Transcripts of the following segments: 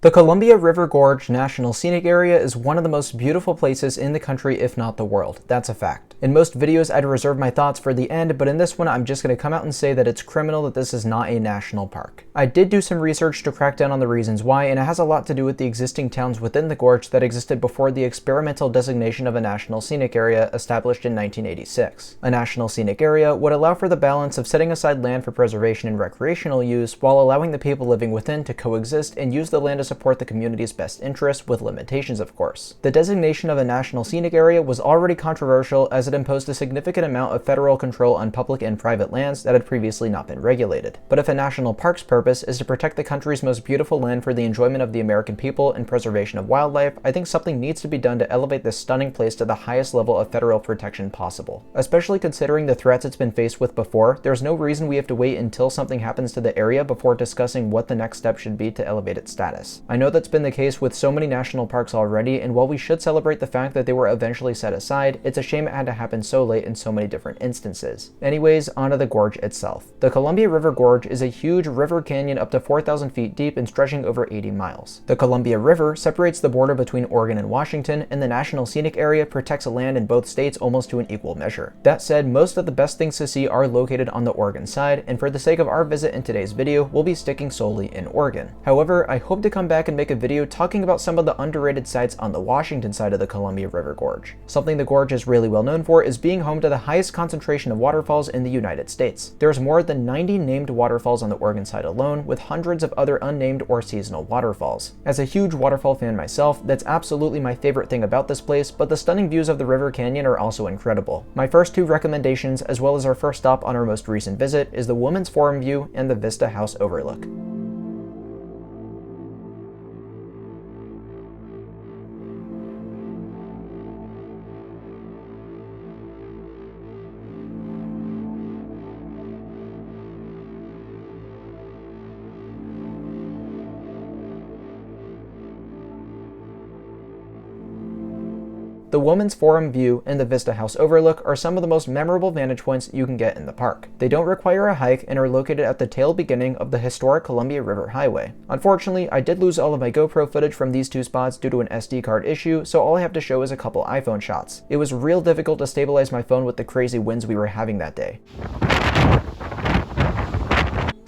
The Columbia River Gorge National Scenic Area is one of the most beautiful places in the country, if not the world. That's a fact. In most videos, I'd reserve my thoughts for the end, but in this one, I'm just going to come out and say that it's criminal that this is not a national park. I did do some research to crack down on the reasons why, and it has a lot to do with the existing towns within the gorge that existed before the experimental designation of a National Scenic Area established in 1986. A National Scenic Area would allow for the balance of setting aside land for preservation and recreational use, while allowing the people living within to coexist and use the land as support the community's best interests, with limitations of course. The designation of a National Scenic Area was already controversial as it imposed a significant amount of federal control on public and private lands that had previously not been regulated. But if a national park's purpose is to protect the country's most beautiful land for the enjoyment of the American people and preservation of wildlife, I think something needs to be done to elevate this stunning place to the highest level of federal protection possible. Especially considering the threats it's been faced with before, there's no reason we have to wait until something happens to the area before discussing what the next step should be to elevate its status. I know that's been the case with so many national parks already, and while we should celebrate the fact that they were eventually set aside, it's a shame it had to happen so late in so many different instances. Anyways, onto the gorge itself. The Columbia River Gorge is a huge river canyon up to 4,000 feet deep and stretching over 80 miles. The Columbia River separates the border between Oregon and Washington, and the National Scenic Area protects land in both states almost to an equal measure. That said, most of the best things to see are located on the Oregon side, and for the sake of our visit in today's video, we'll be sticking solely in Oregon. However, I hope to come back and make a video talking about some of the underrated sites on the Washington side of the Columbia River Gorge. Something the gorge is really well known for is being home to the highest concentration of waterfalls in the United States. There's more than 90 named waterfalls on the Oregon side alone, with hundreds of other unnamed or seasonal waterfalls. As a huge waterfall fan myself, that's absolutely my favorite thing about this place, but the stunning views of the river canyon are also incredible. My first two recommendations, as well as our first stop on our most recent visit, is the Women's Forum View and the Vista House Overlook. The Women's Forum View and the Vista House Overlook are some of the most memorable vantage points you can get in the park. They don't require a hike and are located at the tail beginning of the historic Columbia River Highway. Unfortunately, I did lose all of my GoPro footage from these two spots due to an SD card issue, so all I have to show is a couple iPhone shots. It was real difficult to stabilize my phone with the crazy winds we were having that day.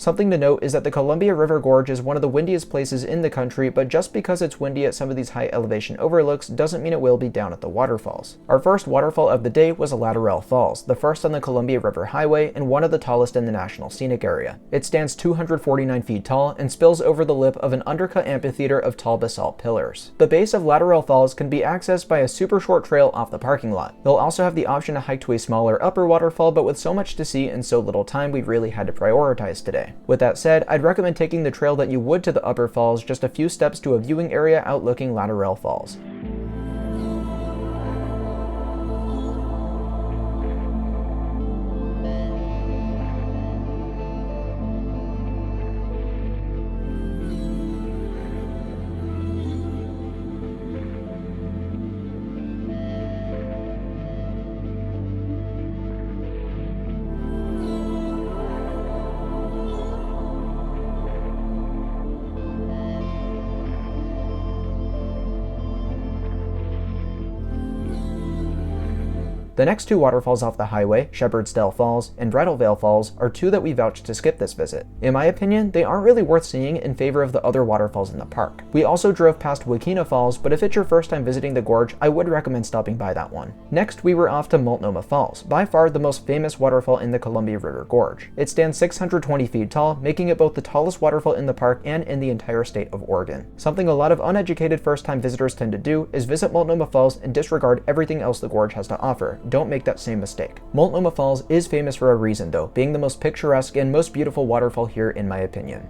Something to note is that the Columbia River Gorge is one of the windiest places in the country, but just because it's windy at some of these high elevation overlooks doesn't mean it will be down at the waterfalls. Our first waterfall of the day was Latourell Falls, the first on the Columbia River Highway and one of the tallest in the National Scenic Area. It stands 249 feet tall and spills over the lip of an undercut amphitheater of tall basalt pillars. The base of Latourell Falls can be accessed by a super short trail off the parking lot. You'll also have the option to hike to a smaller upper waterfall, but with so much to see and so little time, we really had to prioritize today. With that said, I'd recommend taking the trail that you would to the upper falls, just a few steps to a viewing area outlooking Latourell Falls. The next two waterfalls off the highway, Shepherdsdale Falls and Bridal Veil Falls, are two that we vouched to skip this visit. In my opinion, they aren't really worth seeing in favor of the other waterfalls in the park. We also drove past Wahclella Falls, but if it's your first time visiting the gorge, I would recommend stopping by that one. Next, we were off to Multnomah Falls, by far the most famous waterfall in the Columbia River Gorge. It stands 620 feet tall, making it both the tallest waterfall in the park and in the entire state of Oregon. Something a lot of uneducated first-time visitors tend to do is visit Multnomah Falls and disregard everything else the gorge has to offer. Don't make that same mistake. Multnomah Falls is famous for a reason though, being the most picturesque and most beautiful waterfall here in my opinion.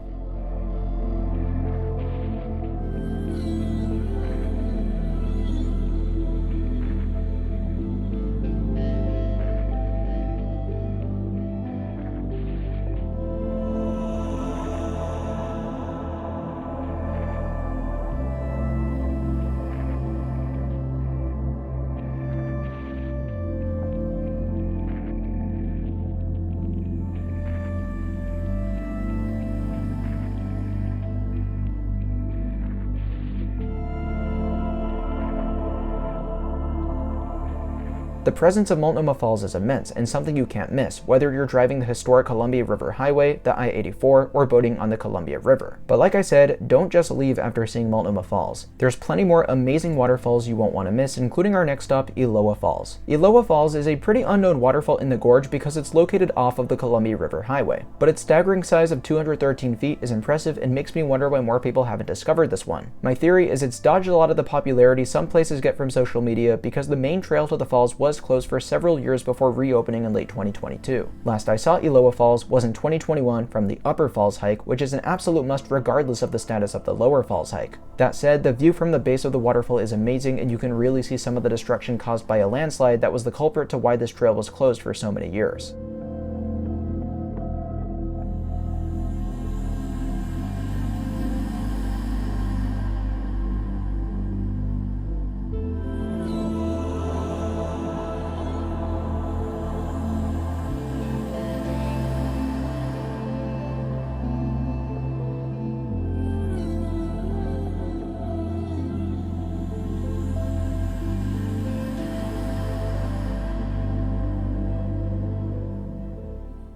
The presence of Multnomah Falls is immense and something you can't miss, whether you're driving the historic Columbia River Highway, the I-84, or boating on the Columbia River. But like I said, don't just leave after seeing Multnomah Falls. There's plenty more amazing waterfalls you won't want to miss, including our next stop, Elowah Falls. Elowah Falls is a pretty unknown waterfall in the Gorge because it's located off of the Columbia River Highway. But its staggering size of 213 feet is impressive and makes me wonder why more people haven't discovered this one. My theory is it's dodged a lot of the popularity some places get from social media because the main trail to the falls was closed for several years before reopening in late 2022. Last I saw Elowah Falls was in 2021 from the Upper Falls hike, which is an absolute must regardless of the status of the Lower Falls hike. That said, the view from the base of the waterfall is amazing and you can really see some of the destruction caused by a landslide that was the culprit to why this trail was closed for so many years.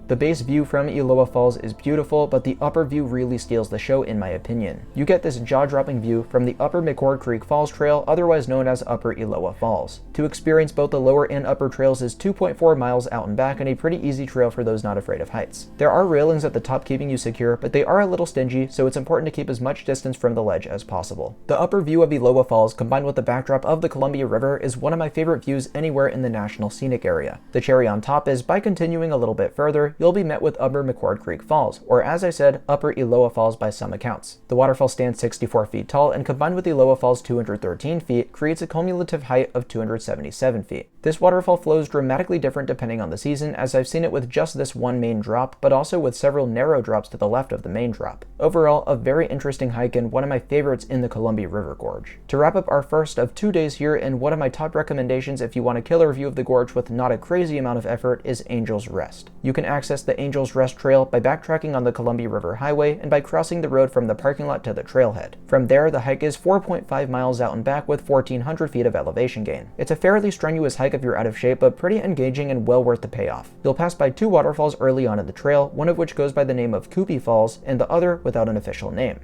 The base view from Elowah Falls is beautiful, but the upper view really steals the show in my opinion. You get this jaw-dropping view from the Upper McCord Creek Falls Trail, otherwise known as Upper Elowah Falls. To experience both the lower and upper trails is 2.4 miles out and back and a pretty easy trail for those not afraid of heights. There are railings at the top keeping you secure, but they are a little stingy, so it's important to keep as much distance from the ledge as possible. The upper view of Elowah Falls, combined with the backdrop of the Columbia River, is one of my favorite views anywhere in the National Scenic Area. The cherry on top is, by continuing a little bit further, you'll be met with Upper McCord Creek Falls, or as I said, Upper Elowah Falls by some accounts. The waterfall stands 64 feet tall, and combined with Elowah Falls' 213 feet, creates a cumulative height of 277 feet. This waterfall flows dramatically different depending on the season, as I've seen it with just this one main drop, but also with several narrow drops to the left of the main drop. Overall, a very interesting hike and one of my favorites in the Columbia River Gorge. To wrap up our first of 2 days here, and one of my top recommendations if you want a killer view of the gorge with not a crazy amount of effort is Angel's Rest. You can access the Angel's Rest Trail by backtracking on the Columbia River Highway and by crossing the road from the parking lot to the trailhead. From there, the hike is 4.5 miles out and back with 1,400 feet of elevation gain. It's a fairly strenuous hike if you're out of shape, but pretty engaging and well worth the payoff. You'll pass by 2 waterfalls early on in the trail, one of which goes by the name of Koopy Falls and the other without an official name.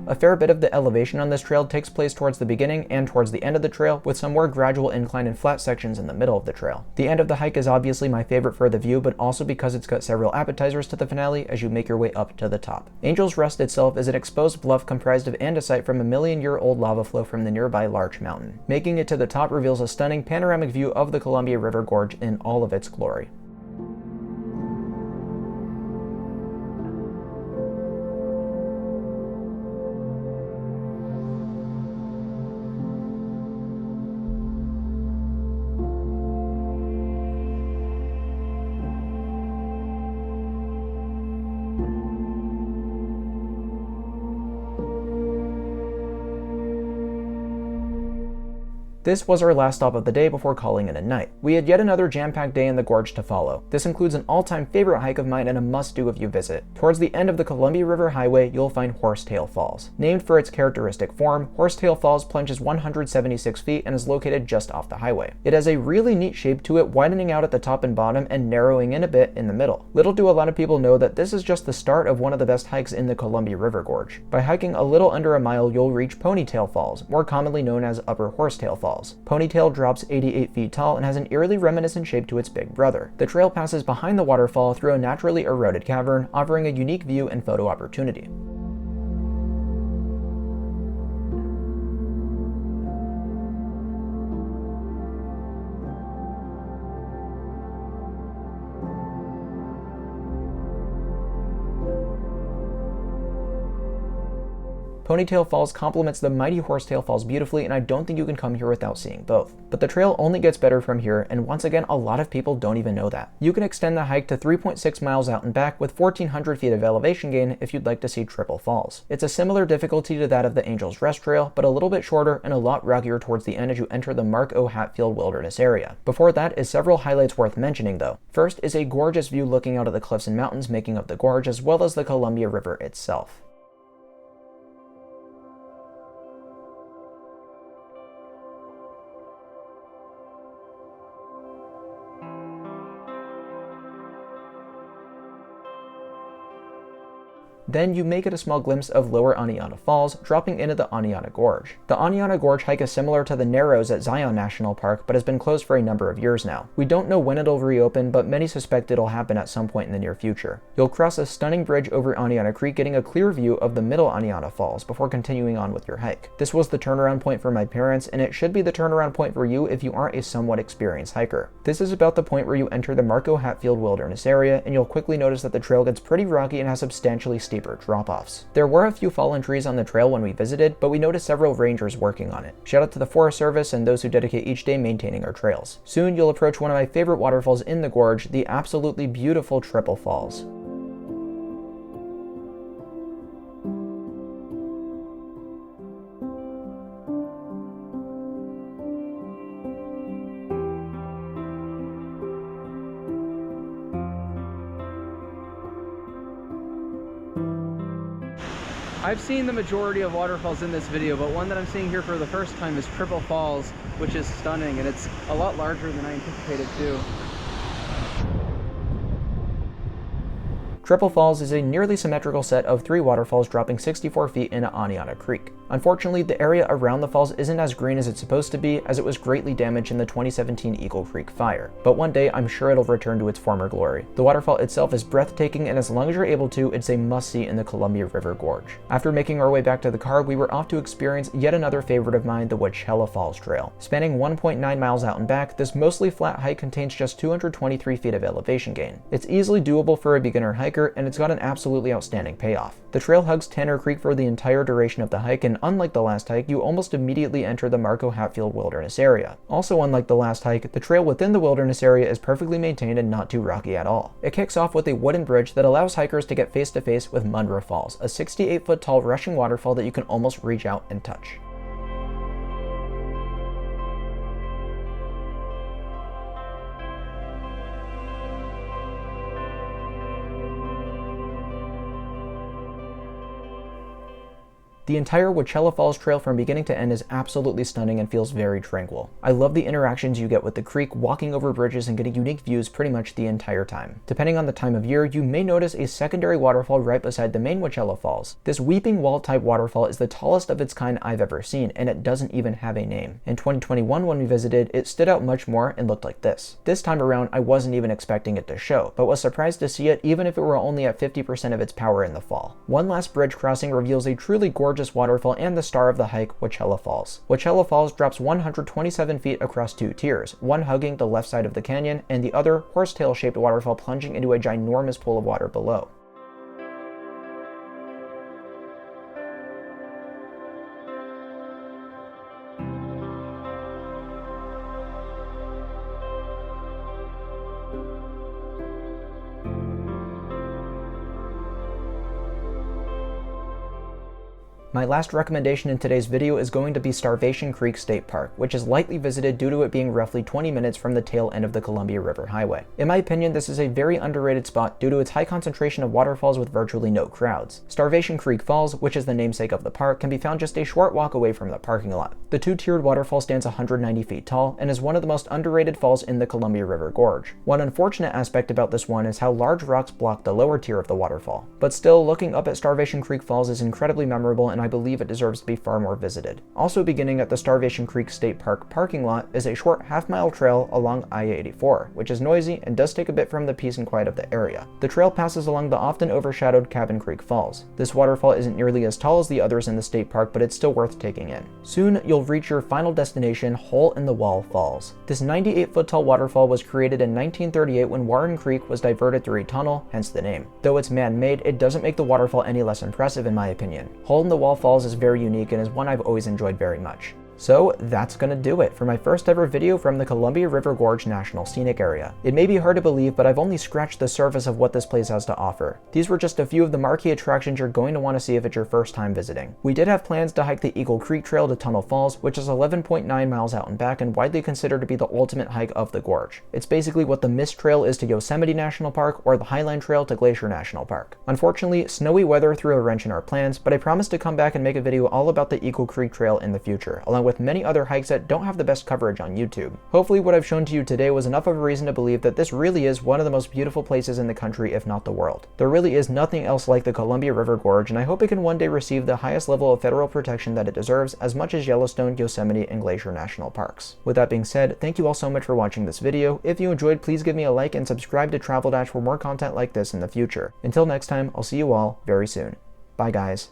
A fair bit of the elevation on this trail takes place towards the beginning and towards the end of the trail, with some more gradual incline and flat sections in the middle of the trail. The end of the hike is obviously my favorite for the view, but also because it's got several appetizers to the finale as you make your way up to the top. Angel's Rest itself is an exposed bluff comprised of andesite from a million-year-old lava flow from the nearby Larch Mountain. Making it to the top reveals a stunning panoramic view of the Columbia River Gorge in all of its glory. This was our last stop of the day before calling it a night. We had yet another jam-packed day in the gorge to follow. This includes an all-time favorite hike of mine and a must-do if you visit. Towards the end of the Columbia River Highway, you'll find Horsetail Falls. Named for its characteristic form, Horsetail Falls plunges 176 feet and is located just off the highway. It has a really neat shape to it, widening out at the top and bottom and narrowing in a bit in the middle. Little do a lot of people know that this is just the start of one of the best hikes in the Columbia River Gorge. By hiking a little under a mile, you'll reach Ponytail Falls, more commonly known as Upper Horsetail Falls. Ponytail drops 88 feet tall and has an eerily reminiscent shape to its big brother. The trail passes behind the waterfall through a naturally eroded cavern, offering a unique view and photo opportunity. Ponytail Falls complements the mighty Horsetail Falls beautifully, and I don't think you can come here without seeing both. But the trail only gets better from here, and once again, a lot of people don't even know that. You can extend the hike to 3.6 miles out and back with 1,400 feet of elevation gain if you'd like to see triple falls. It's a similar difficulty to that of the Angel's Rest Trail, but a little bit shorter and a lot rockier towards the end as you enter the Mark O. Hatfield Wilderness area. Before that is several highlights worth mentioning though. First is a gorgeous view looking out at the cliffs and mountains making up the gorge, as well as the Columbia River itself. Then you may get a small glimpse of Lower Aniana Falls, dropping into the Aniana Gorge. The Aniana Gorge hike is similar to the Narrows at Zion National Park, but has been closed for a number of years now. We don't know when it'll reopen, but many suspect it'll happen at some point in the near future. You'll cross a stunning bridge over Aniana Creek, getting a clear view of the Middle Aniana Falls before continuing on with your hike. This was the turnaround point for my parents, and it should be the turnaround point for you if you aren't a somewhat experienced hiker. This is about the point where you enter the Mark O. Hatfield Wilderness area, and you'll quickly notice that the trail gets pretty rocky and has substantially steeper drop-offs. There were a few fallen trees on the trail when we visited, but we noticed several rangers working on it. Shout out to the Forest Service and those who dedicate each day maintaining our trails. Soon you'll approach one of my favorite waterfalls in the gorge, the absolutely beautiful Triple Falls. I've seen the majority of waterfalls in this video, but one that I'm seeing here for the first time is Triple Falls, which is stunning, and it's a lot larger than I anticipated too. Triple Falls is a nearly symmetrical set of 3 waterfalls dropping 64 feet into Aniana Creek. Unfortunately, the area around the falls isn't as green as it's supposed to be, as it was greatly damaged in the 2017 Eagle Creek fire. But one day, I'm sure it'll return to its former glory. The waterfall itself is breathtaking, and as long as you're able to, it's a must-see in the Columbia River Gorge. After making our way back to the car, we were off to experience yet another favorite of mine, the Wahclella Falls Trail. Spanning 1.9 miles out and back, this mostly flat hike contains just 223 feet of elevation gain. It's easily doable for a beginner hiker, and it's got an absolutely outstanding payoff. The trail hugs Tanner Creek for the entire duration of the hike, and unlike the last hike, you almost immediately enter the Mark O. Hatfield Wilderness area. Also unlike the last hike, the trail within the wilderness area is perfectly maintained and not too rocky at all. It kicks off with a wooden bridge that allows hikers to get face to face with Multnomah Falls, a 68-foot tall rushing waterfall that you can almost reach out and touch. The entire Wahclella Falls trail from beginning to end is absolutely stunning and feels very tranquil. I love the interactions you get with the creek, walking over bridges and getting unique views pretty much the entire time. Depending on the time of year, you may notice a secondary waterfall right beside the main Wahclella Falls. This weeping wall type waterfall is the tallest of its kind I've ever seen, and it doesn't even have a name. In 2021 when we visited, it stood out much more and looked like this. This time around, I wasn't even expecting it to show, but was surprised to see it even if it were only at 50% of its power in the fall. One last bridge crossing reveals a truly gorgeous waterfall and the star of the hike, Wahclella Falls. Wahclella Falls drops 127 feet across 2 tiers, one hugging the left side of the canyon and the other horsetail-shaped waterfall plunging into a ginormous pool of water below. My last recommendation in today's video is going to be Starvation Creek State Park, which is lightly visited due to it being roughly 20 minutes from the tail end of the Columbia River Highway. In my opinion, this is a very underrated spot due to its high concentration of waterfalls with virtually no crowds. Starvation Creek Falls, which is the namesake of the park, can be found just a short walk away from the parking lot. The 2-tiered waterfall stands 190 feet tall and is one of the most underrated falls in the Columbia River Gorge. One unfortunate aspect about this one is how large rocks block the lower tier of the waterfall. But still, looking up at Starvation Creek Falls is incredibly memorable, and I believe it deserves to be far more visited. Also beginning at the Starvation Creek State Park parking lot is a short half-mile trail along I-84, which is noisy and does take a bit from the peace and quiet of the area. The trail passes along the often overshadowed Cabin Creek Falls. This waterfall isn't nearly as tall as the others in the state park, but it's still worth taking in. Soon, you'll reach your final destination, Hole-in-the-Wall Falls. This 98-foot tall waterfall was created in 1938 when Warren Creek was diverted through a tunnel, hence the name. Though it's man-made, it doesn't make the waterfall any less impressive in my opinion. Hole-in-the-Wall Latourell Falls is very unique and is one I've always enjoyed very much. So that's gonna do it for my first ever video from the Columbia River Gorge National Scenic Area. It may be hard to believe, but I've only scratched the surface of what this place has to offer. These were just a few of the marquee attractions you're going to want to see if it's your first time visiting. We did have plans to hike the Eagle Creek Trail to Tunnel Falls, which is 11.9 miles out and back and widely considered to be the ultimate hike of the gorge. It's basically what the Mist Trail is to Yosemite National Park or the Highline Trail to Glacier National Park. Unfortunately, snowy weather threw a wrench in our plans, but I promise to come back and make a video all about the Eagle Creek Trail in the future, along with many other hikes that don't have the best coverage on YouTube. Hopefully what I've shown to you today was enough of a reason to believe that this really is one of the most beautiful places in the country, if not the world. There really is nothing else like the Columbia River Gorge, and I hope it can one day receive the highest level of federal protection that it deserves, as much as Yellowstone, Yosemite, and Glacier National Parks. With that being said, thank you all so much for watching this video. If you enjoyed, please give me a like and subscribe to Travel Dash for more content like this in the future. Until next time, I'll see you all very soon. Bye guys.